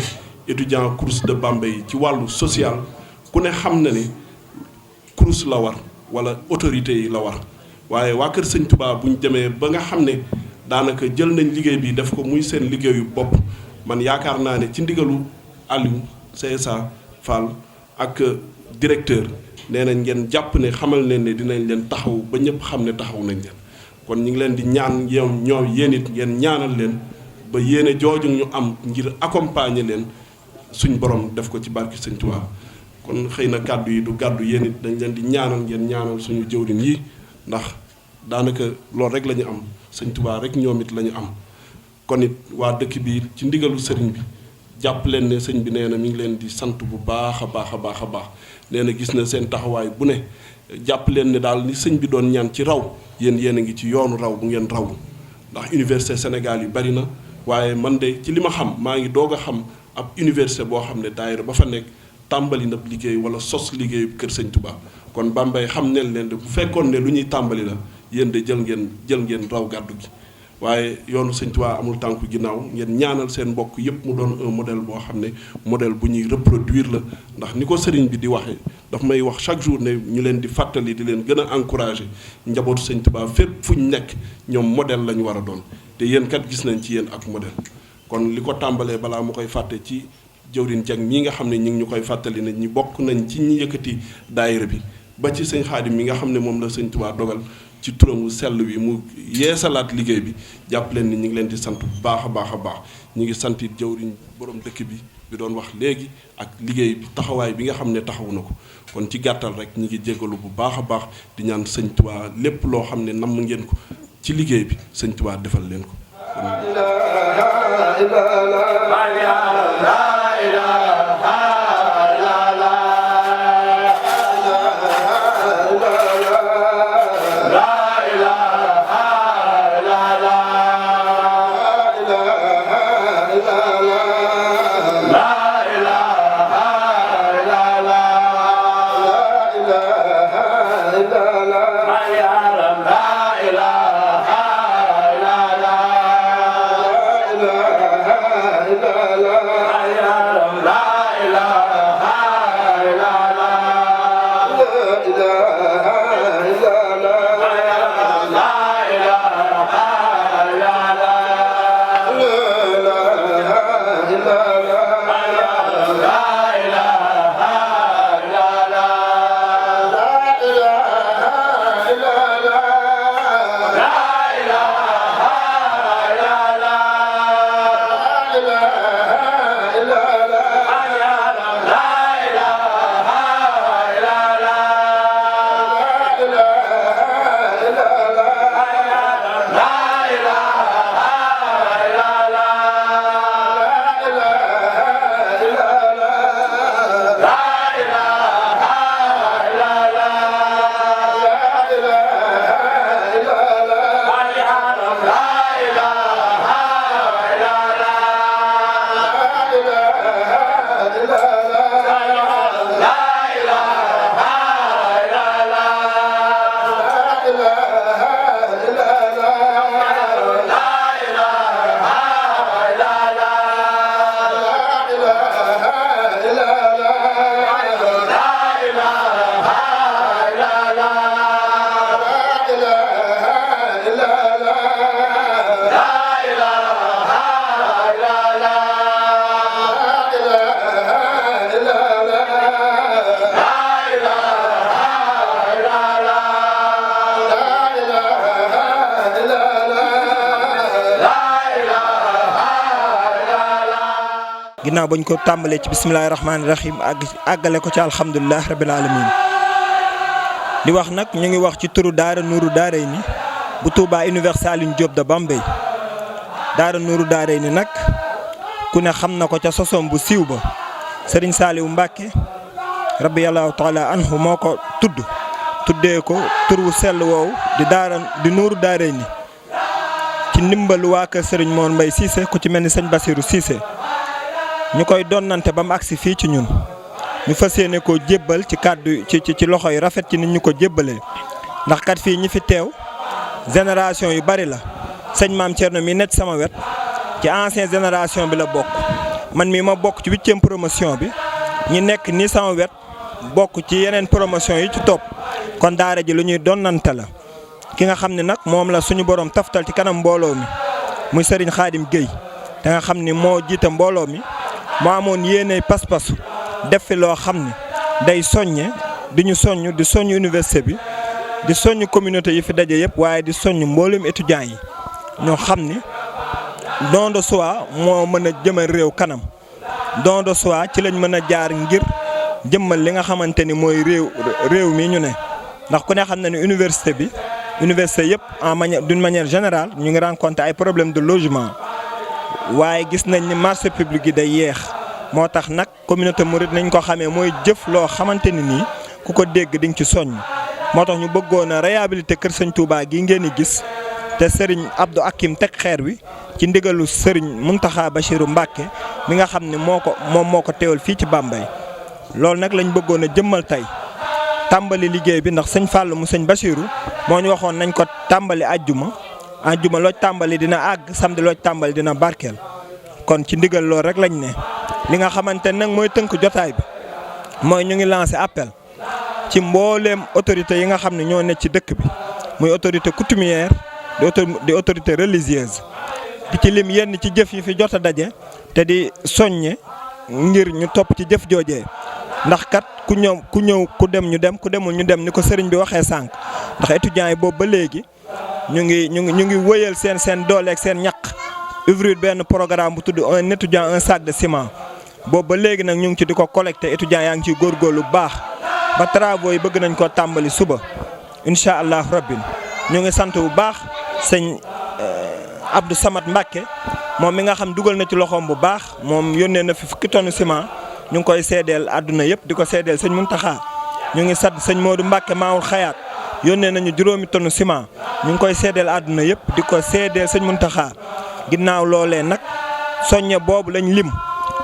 étudiant CROUS de Bambey ci wàllu social ku ne xam na ne CROUS la war wala autorité yi la war waaye waa kër Sëñ Touba bu ñu demee ba nga xam ne daanaka jël nañ liggéey bi def ko muy seen liggéeyu bopp man yaakaar naa ne ci ndigalu Aliou Seysa Fall ak directeur nee nañ ngeen jàpp ne xamal leen ne dinañ leen taxaw ba ñëpp xam ne taxaw nañ leen kon ñu ngi leen di ñaan ñoom yéen it ngeen ñaanal leen ba yéene jooju ñu am ngir accompagner leen suñ borom def ko ci barki Sëñ Touba kon xëy na kàddu yi du gàddu yéen it dañ leen di ñaanal ngeen ñaanal suñu jëwriñ yi ndax daanaka loolu rek la ñu am Sëñ Touba rek ñoom it la ñu am kon it waa dëkk bi ci ndigalu sëriñ bi jàpp leen ne sëñ bi nee na mi ngi leen di sant bu baax a baax a baax a baax nee na gis na seen taxawaay bu ne jàpp leen ne daal ni sëñ bi doon ñaan ci raw yéen a ngi ci yoonu raw bu ngeen raw ndax université Sénégal yi bari na waaye man de ci li ma xam maa ngi doog a xam ab université boo xam ne daayira ba fa nekk tàmbali na liggéey wala sos liggéeyu kër Sëñ Touba kon Bambey xam ne leen de bu fekkoon ne lu ñuy tàmbali la yéen de jël ngeen raw gàddu gi waaye yoonu Sëñ Touba amul tànku ginnaaw ngeen ñaanal seen mbokk yépp mu doon un modèle boo xam ne modèle bu ñuy reproduire la ndax ni ko sëriñ bi di waxee daf may wax chaque jour ne ñu leen di fàttali di leen gën a encourager njabootu Sëñ Touba fépp fu ñu nekk ñoom modèle la ñu war a doon te yéen kat gis nañ ci yéen ak modèle kon li ko tàmbalee balaa mu koy fàtte ci jëwriñ jag mii nga xam ne ñu ngi ñu koy fàttali ne ñi bokk nañ ci ñi yëkkati daayira bi ba ci sëñ Xaadim mi nga xam ne moom la Sëñ Touba dogal ci turamu sell wi mu yeesalaat liggéey bi jàpp leen ni ñu ngi leen di sant bu baax a baax a baax ñu ngi sant it jëwriñ borom dëkk bi doon wax léegi ak liggéey bi taxawaay bi nga xam ne taxawu na ko kon ci gàttal rek ñu ngi jégalu bu baax a baax di ñaan Sëñ Touba lépp loo xam ne namm ngeen ko ci liggéey bi Sëñ Touba defal leen ko. la ginnaaw bañ ko tàmbalee ci bisimilahi rahmaani rahim àggale ko ci alhamdulilah rabil alamin di wax nag ñu ngi wax ci turu daara Nuuru Daarayni bu Touba Université Alioune Diop de Bambey daara Nuuru Daarayni nag ku ne xam na ko ca sosom bu siiw ba Serigne Saliou Mbacke rabiyallahu taala anhu moo ko tuddee ko tur wu sell woowu di Nuuru Daarayni ci ndimbalu waa kër Serigne Mor Mbaye Cissé ku ci mel ni sëñ Basirou Cissé ñu koy donnante ba mu agsi fii ci ñun ñu fas yéene koo jébbal ci kàddu ci loxo yu rafet ci nit ñu ko jébbalee ndax kat fii ñi fi teew génération yu bari la sëñ Maam Thierno mi nekk sama wet ci ancienne génération bi la bokk man mii ma bokk ci 8e promotion bi ñi nekk nii sama wet bokk ci yeneen promotion yi ci topp kon daara ji lu ñuy donnante la ki nga xam ne nag moom la suñu borom taftal ci kanam mbooloo mi muy Serigne Khadim Gueye te nga xam ni moo jiite mbooloo mi moo amoon yéeney pas-pasu def fi loo xam ne day soññe di ñu soññ di soññ université bi di soññ communauté yi fi daje yëpp waaye di soññ mboolem étudiants yi ñoo xam ni don de soi moo mën a jëmal réew kanam don de soi ci lañ mën a jaar ngir jëmmal li nga xamante ni mooy réew mi ñu ne ndax ku ne xam na ne université yëpp d'une manière générale ñu ngi rencontré ay problèmes de logement waaye gis nañ ni marché public yi day yeex moo tax nag communauté mouride nañ ko xamee mooy jëf loo xamante ni nii ku ko dégg di nga ci soññ moo tax ñu bëggoon a réhabilité kër sëñ Touba gi ngeen di gis te Serigne Abdou Hakim teg xeer wi ci ndigalu Serigne Mountakha Bachirou Mbacké mi nga xam ne moo ko teewal fii ci Bambey loolu nag lañ bëggoon a jëmmal tey tàmbali liggéey bi ndax sëñ Fallou mu sëñ Bachirou moo ñu waxoon nañ ko tàmbali àjjuma looj tàmbali dina àgg samedi looj tàmbali dina barkeel kon ci ndigal loolu rek lañ ne li nga xamante nag mooy tënk jotaay bi mooy ñu ngi lancé appel ci mbooleem autorité yi nga xam ne ñoo nekk ci dëkk bi muy autorité coutumière di autorité religieuse di ci lim yenn ci jëf yi fi jot a daje te di soññe ngir ñu topp ci jëf joojee ndax kat ku ñëw ku dem ñu dem ku demul ñu dem ni ko sëriñ bi waxee sànq ndax étudiants yi boobu ba léegi ñu ngi wëyal seen doole ak seen ñaq ouvrir benn programme bu tudd un étudiant un sac de ciment boobu ba léegi nag ñu ngi ci di ko collecté étudiants yaa ngi ciy góorgóorlu bu baax ba travaux yi bëgg nañ koo tàmbali suba incha allah rabbin ñu ngi sant bu baax sëñ Abdou Samad Mbacke moom mi nga xam dugal na ci loxoom bu baax moom yónnee na fi fukki tonne ciment ñu ngi koy seedeel àdduna yëpp di ko seedeel sëñ Mountakha ñu ngi sant sëñ Modou Mbacke Maawul Xayaat yónnee nañu 5 tonne ciment ñu ngi koy seedeel àdduna yëpp di ko seedeel sëñ Mountakha ginnaaw loolee nag soññe boobu lañ lim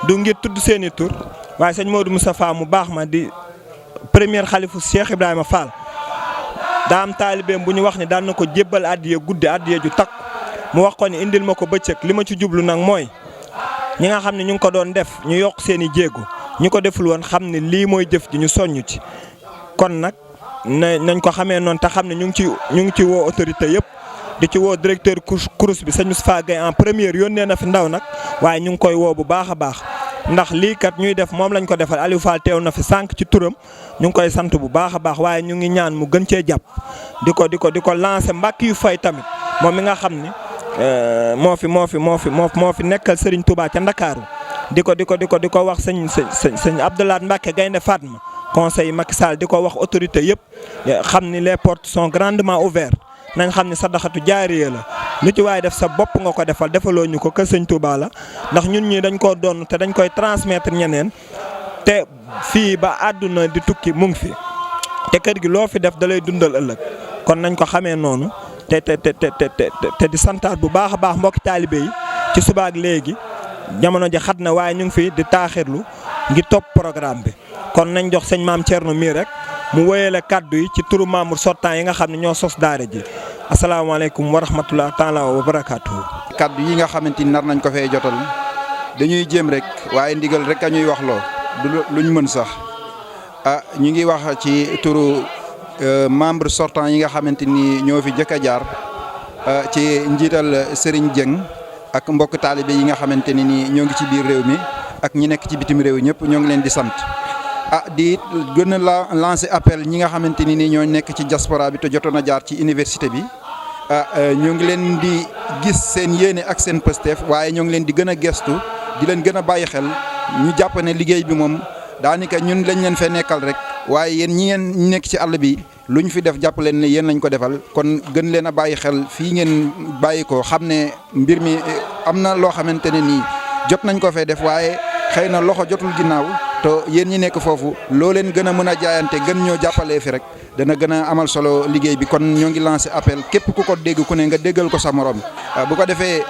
du ngir tudd seeni tur waaye sëñ Modou Moustapha mu baax ma di premier xalifu Cheikh Ibrahima Fall daa am taalibeem bu ñu wax ni daan na ko jébbal addiya guddi addiya ju takk mu wax ko ni indil ma ko bëccëg li ma ci jublu nag mooy ñi nga xam ne ñu ngi ko doon def ñu yokk seeni jéego ñu ko deful woon xam ne lii mooy jëf ji ñu soññ ci kon nag nañ ko xamee noonu te xam ne ñu ngi ci woo autorité yëpp di ci woo directeur CROUS bi sëñ Moustapha Gueye en première yónnee na fi ndaw nag waaye ñu ngi koy woo bu baax a baax ndax lii kat ñuy def moom lañ ko defal Aliou Fall teew na fi sànq ci turam ñu ngi koy sant bu baax a baax waaye ñu ngi ñaan mu gën cee jàpp di ko lancé mbàkk yu fay tamit moom mi nga xam ni moo fi nekkal Serigne Touba ca Ndakaaru di ko wax sëñ Abdoulaye Mbacke Gaynde Fatma conseil Macky Sall di ko wax autorité yëpp xam ni les portes sont grandement ouvertes nañ xam ni sadaxatu jaariya la lu ci waaye def sa bopp nga ko defaloo ñu ko kër sëñ Touba la ndax ñun ñi dañ koo doon te dañ koy transmettre ñeneen te fii ba àdduna di tukki mu ngi fi te kër gi loo fi def da lay dundal ëllëg kon nañ ko xamee noonu te di santaat bu baax a baax mbokki taalibe yi ci suba ak léegi jamono ji xat na waaye ñu ngi fi di taaxirlu ngir topp programme bi kon nañ jox sëñ Maam Thierno mii rek mu wéyale kaddu yi ci turu membre sortant yi nga xam ne ñoo sos daara ji asalaamaaleykum wa rahmatulah taala wa barakaatuhu. kaddu yi nga xamante ni nar nañ ko fee jotal dañuy jéem rek waaye ndigal rek a ñuy wax loo du luñ mën sax ñu ngi wax ci turu membre sortant yi nga xamante ni ñoo fi jëkk a jaar ci njiital Serigne Dieng ak mbokk taalibe yi nga xamante ni ñoo ngi ci biir réew mi ak ñi nekk ci bitim réew ñëpp ñoo ngi leen di sant. di gën a lancer appel ñi nga xamante ni ñoo nekk ci diaspora bi te jotoon a jaar ci université bi ñoo ngi leen di gis seen yéene ak seen Pastef waaye ñoo ngi leen di gën a gestu di leen gën a bàyyi xel ñu jàpp ne liggéey bi moom daanaka ñun lañ leen fee nekkal rek waaye yéen ñi ngeen nekk ci àll bi lu ñu fi def jàpp leen ne yéen lañ ko defal kon gën leen a bàyyi xel fii ngeen bàyyi ko xam ne mbir mi am na loo xamante ne nii jot nañ ko fee def waaye xëy na loxo jotul ginnaaw te yéen ñi nekk foofu loo leen gën a mën a jaayante gën ñoo jàppalee fi rek dana gën a amal solo liggéey bi kon ñoo ngi lancé appel képp ku ko dégg ku ne nga déggal ko sa morom bu ko defee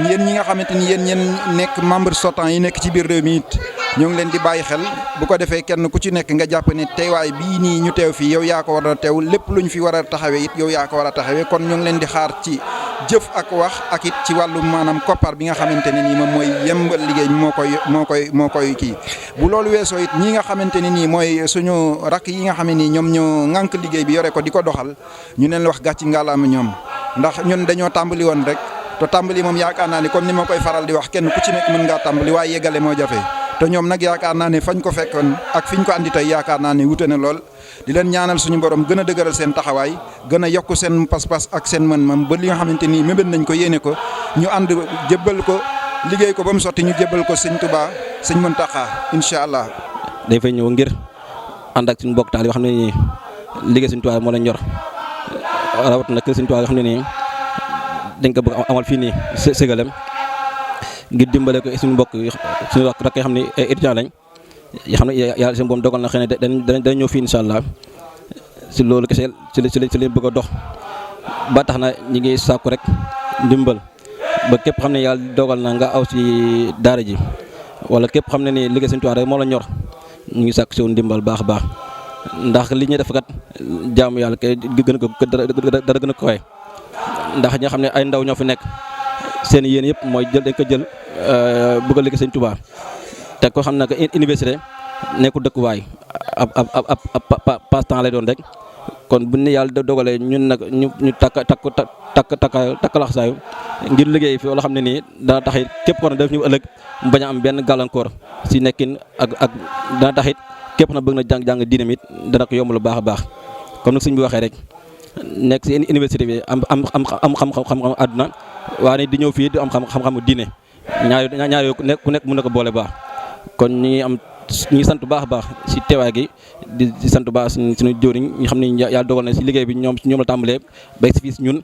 yéen ñi nga xamante ni yéen nekk membre sortant yi nekk ci biir réew mi it ñoo ngi leen di bàyyi xel bu ko defee kenn ku ci nekk nga jàpp ne teewaay bii nii ñu teew fii yow yaa ko war a teew lépp lu ñu fi war a taxawee it yow yaa ko war a taxawee kon ñoo ngi leen di xaar ci jëf ak wax ak it ci wàllu maanaam koppar bi nga xamante ne nii moom mooy yembal liggéey bi moo koy kii bu loolu weesoo it ñi nga xamante ne nii mooy suñu rakk yi nga xam ne nii ñoom ñoo ŋànk liggéey bi yore ko di ko doxal ñu leen wax gàcci ngalaama ñoom ndax ñun dañoo tàmbali woon rek te tàmbali moom yaakaar naa ne comme ni ma koy faral di wax kenn ku ci nekk mën ngaa tàmbali waaye yeggale moo jafe te ñoom nag yaakaar naa ne fañ ko fekkoon ak fiñ ko andi tey yaakaar naa ne wute na lool di leen ñaanal suñu borom gën a dëgëral seen taxawaay gën a yokk seen pas-pas ak seen mën-mën ba li nga xamante ni mébét nañ ko yéene ko ñu ànd jébbal ko liggéey ko ba mu sotti ñu jébbal ko sëñ Touba sëñ Mountakha incha allah. dañ fay ñëw ngir ànd ak suñu mbokk taal yoo xam ne nii liggéey sëñ Touba moo la ñor rawatina kër sëñ Touba yoo xam ne nii dañ ko bëgg amal fii nii Ségalem ngir dimbale ko suñu mbokk suñu rakk yoo xam ne ay étudiants lañ yoo xam ne yàlla seen boom dogal na xëy na dañ ñëw fii incha allah si loolu kese ci leen bëgg a dox ba tax na ñi ngi sàkku rek ndimbal ba képp xam ne yàlla dogal na nga aw si daara ji wala képp xam ne ni liggéey seen tuwaay rek moo la ñor ñu ngi sàkku si woon ndimbal baax a baax ndax li ñuy def kat jaamu yàlla kay gën ko dara gën a koy ndax ñi nga xam ne ay ndaw ñoo fi nekk seen yéen yëpp mooy jël dañ ko jël bëgg a liggéey seen Tuubaa te ko xam ne que université nekkul dëkkuwaay ab passe-temps lay doon rek kon bu ne yàlla dogalee ñun nag ñu takk laxasaayu ngir liggéey fi wala xam ne nii dana taxit képp ko ne daf ñu ëllëg mu bañ a am benn gàllankoor si nekkin ak dana taxit képp na bëgg na jàng diine it dana ko yomb lu baax a baax comme nag suñ bi waxee rek nekk si université bi am xam-xam àdduna waaye di ñëw fii di am xam-xamu diine ñaar yoo ku nekk mën na ko boole baax kon ñu ngi sant bu baax a baax si teewaay gi di sant bu baax suñu jëwriñ ñi xam ne yàlla dogal na si liggéey bi ñoom la tàmbalee bay si fii si ñun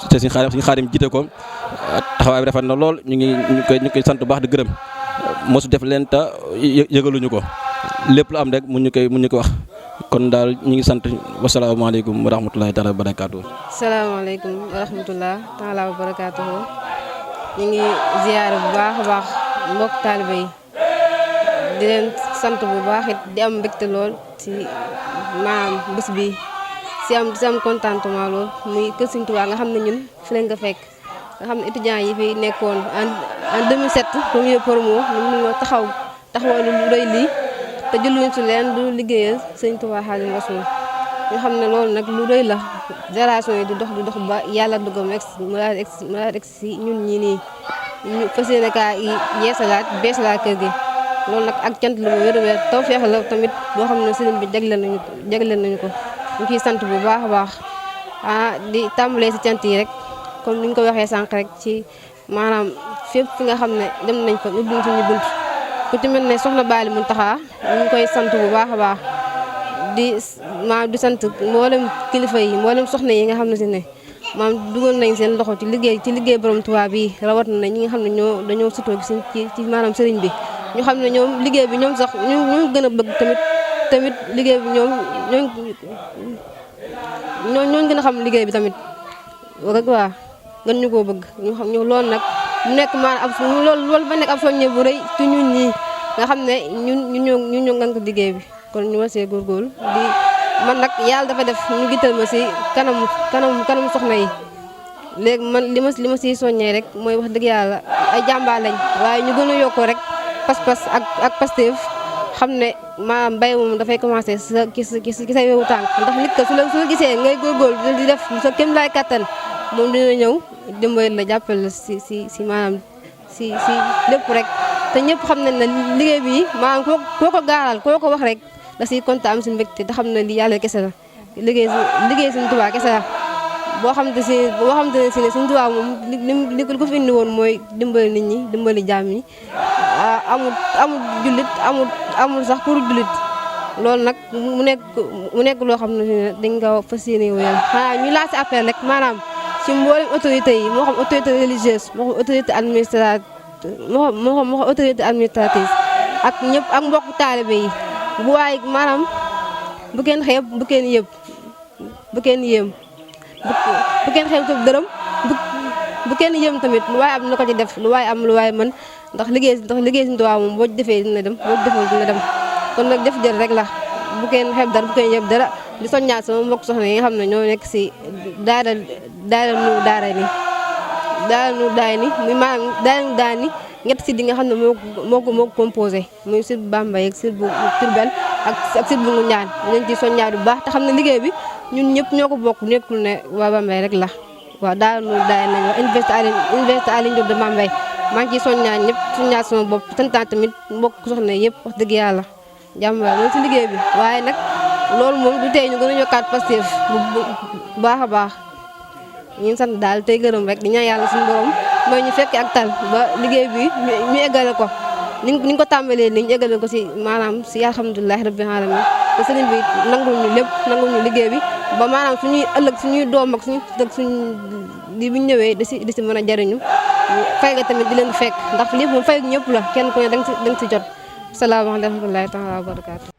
te suñu xaarim jiite ko taxawaay bi rafet na lool ñu koy sant bu baax di gërëm mosu def leen te yëgaluñu ko lépp lu am rek mun ñu ko wax kon daal ñu ngi sant wasalaamaaleykum wa rahmatulahi taala wa barakaatu. salaamaaleykum wa rahmatulah taala wa barakaatu. ñu ngi ziyaare bu baax a baax mbokk taalibe yi di leen sant bu baax it di am mbégte lool ci maanaam bés bi si am contentement lool muy kër Sëriñ Tuubaa nga xam ne ñun fi lañ ko fekk nga xam ne étudiants yi fi nekkoon en 2007 premier promo ñu taxawal lu rëy lii te jëluñ ci leen du liggéeyal Sëriñ Tuubaa Xaadimu Rasuul ñu xam ne loolu nag lu rëy la génération yi di dox ba yàlla dugam mu daal di egg si ñun ñii nii ñu fas yéene kaa yeesalaat beesalaat kër gi loolu nag ak cant lu mu wér-wér tawfeex la tamit boo xam ne sëriñ bi jagleel nañu ko ñu ciy sant bu baax a baax di tàmbalee si cant yi rek comme ni ñu ko waxee sànq rek ci maanaam fépp fi nga xam ne dem nañ fa ubbi suñu bunt ku ci mel ne soxna Baali Muntaxa ñu ngi koy sant bu baax a baax di sant mboolem kilifa yi mboolem soxna yi nga xam ne si ne maam dugal nañ seen loxo ci liggéey borom Tuubaa bi rawat na ñi nga xam ne dañoo sutoo ci maanaam sëriñ bi ñu xam ne ñoom liggéey bi ñoom sax ñoo gën a bëgg tamit liggéey bi ñoo gën a xam liggéey bi tamit rek waa gën ñu koo bëgg ñu xam ñu loolu nag mu nekk maanaam loolu ba nekk ab soññe bu rëy ci ñun ñii nga xam ne ñun ñoo ngànk liggéey bi kon ñu war see góorgóorlu man nag yàlla dafa def ñu gital ma si kanam soxna yi léegi man li ma siy soññee rek mooy wax dëgg yàlla ay jàmbaar lañ waaye ñu gën a yokkoo rek pas-pas ak Pastef xam ne maanaam mbay moom dafay commencé ci sa wewu tànk ndax nit ka su la gisee ngay góorgóorlu di def sa kéem laay kattan moom dina ñëw dimbali la jàppale la si maanaam si lépp rek te ñëpp xam nañ ne liggéey bi maanaam koo ko gaaral koo ko wax rek da siy kontaan am si mbégte te xam ne li yàlla kese la liggéey Sëriñ Tuubaa kese la boo xam ne si ne Sëriñ Tuubaa moom li ko fi indi woon mooy dimbali nit ñi dimbali jaam ñi amul jullit amul sax pour jullit loolu nag mu nekk loo xam ne dañ ko fas yéene wéyal xanaa ñu lancé appel rek maanaam ci mboolem autorité yi moo xam autorité religieuse moo xam autorité administrative moo xam autorité administrative ak ñëpp ak mbokk taalibe yi bu waaye maanaam bu kenn xeeb bu kenn yëb bu kenn yéem bu kenn xeeb tamit dërëm bu kenn yéem tamit lu waaye am na ko ci def lu waaye am lu waaye mën ndax liggéey Sëriñ Tuubaa moom boo defee dina dem boo defee dina dem kon nag def jël rek la bu kenn xeeb dara bu kenn yëb dara di soññaat sama mbokk soxna yi nga xam ne ñoo nekk si daara nu daara ni muy maanaam daara ni ñett si di nga xam ne moo ko composé muy site bu Bambey ak site bu Diourbel ak site bu Ngoundiane dañ ci soññaat bu baax te xam ne liggéey bi ñun ñëpp ñoo ko bokk nekkul ne waa Bambey rek la waaw daara nu daara nañ wax université Alioune Diop de Bambey maa ngi ciy soññaat ñëpp soññaat sama bopp santaan tamit mbokk soxna yëpp wax dëgg yàlla jàmbaar loolu si liggéey bi waaye nag loolu moom du tey ñu gën a yokkaat Pastef bu baax a baax ñu ngi sant daal tey gërëm rek di ñaan yàlla suñu borom mooy ñu fekk ak tal ba liggéey bi ñu eggale ko ni ko tàmbalee nii ñu eggale ko si maanaam si alhamdulilah rabbil alamin te sëriñ bi nangul ñu lépp nangul ñu liggéey bi ba maanaam suñuy ëllëg suñuy doom ak suñu dëkk di bu ñu ñëwee di si mën a jariñu fay nga tamit di leen fekk ndax lii moom fay ñëpp la kenn ku ne da nga si jot salaamaaleykum wa rahmatullahi taala wa barakaatu